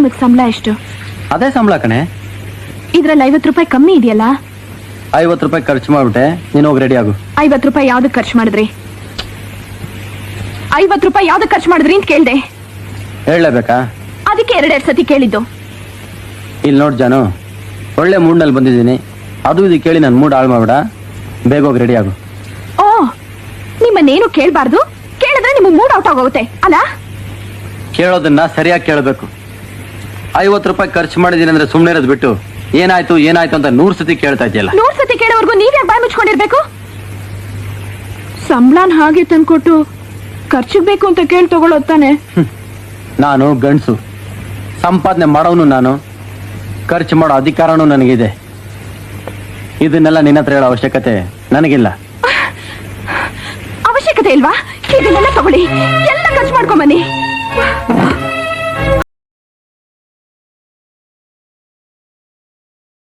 ನಿಮಗ್ ಸಂಬಳ ಎಷ್ಟು? ಅದೇ ಸಂಬಳ ಕಣೆ. ಇದ್ರಲ್ಲಿ 50 ರೂಪಾಯಿ ಕಮ್ಮಿ ಇದೆಯಲ್ಲ? 50 ರೂಪಾಯಿ ಖರ್ಚು ಮಾಡ್ಬಿಟ್ಟೆ, ನೀನು ಹೋಗಿ ರೆಡಿ ಆಗು. 50 ರೂಪಾಯಿ ಯಾವ್ದಕ್ ಖರ್ಚು ಮಾಡಿದ್ರಿ? 50 ರೂಪಾಯಿ ಯಾವ್ದಕ್ ಖರ್ಚು ಮಾಡಿದ್ರಿ ಅಂತ ಕೇಳ್ದೆ. ಹೇಳಲೇಬೇಕಾ? ಅದಕ್ಕೆ 2 ಸತಿ ಕೇಳಿದ್ದು. ಇಲ್ಲಿ ನೋಡ್ ಜಾನು, ಒಳ್ಳೆ ಮೂಡ್ನಲ್ಲಿ ಬಂದಿದ್ದೀನಿ, ಅದು ಇದು ಕೇಳಿ ನನ್ನ ಮೂಡ್ ಹಾಳು ಮಾಡ್ಬೇಡ. ಬೇಗ ಹೋಗಿ ರೆಡಿ ಆಗು. ಓ, ನಿಮ್ಮನ್ನೇನು ಕೇಳಬಾರ್ದು, ಕೇಳಿದ್ರೆ ನಿಮ್ಗೆ ಮೂಡ್ ಔಟ್ ಆಗೋಗುತ್ತೆ ಅಲ್ಲ? ಕೇಳೋದನ್ನ ಸರಿಯಾಗಿ ಕೇಳಬೇಕು. 50 ರೂಪಾಯಿ ಖರ್ಚು ಮಾಡಿದೀನಿ ಅಂದ್ರೆ ಸುಮ್ಮನೆ ಇರೋದು ಬಿಟ್ಟು ಏನಾಯ್ತು ಏನಾಯ್ತು ಅಂತ 100 ಸತಿ ಕೇಳ್ತಾ ಇದೆಯಲ್ಲ. 100 ಸತಿ ಕೇಳೋವರೆಗೂ ನೀವ್ಯಾಕೆ ಬಾಯಿ ಮುಚ್ಕೊಂಡಿರ್ಬೇಕು? ಸಂಬಳನ ಹಾಗೆ ತಂದ್ಕೊಟ್ಟು ಖರ್ಚಿಗೆ ಬೇಕು ಅಂತ ಕೇಳಿ ತಗೊಳ್ಳೋದು ತಾನೆ. ನಾನು ಗಂಡಸು, ಸಂಪಾದನೆ ಮಾಡೋನು ನಾನು, ಖರ್ಚು ಮಾಡೋ ಅಧಿಕಾರನೂ ನನಗಿದೆ. ಇದನ್ನೆಲ್ಲ ನಿನ್ನ ಹತ್ರ ಹೇಳೋ ಅವಶ್ಯಕತೆ ನನಗಿಲ್ಲ. ಅವಶ್ಯಕತೆ ಇಲ್ವಾ? ಇದನ್ನೆಲ್ಲ ತಗೊಳ್ಳಿ, ಎಲ್ಲ ಖರ್ಚು ಮಾಡ್ಕೊಂಬನ್ನಿ.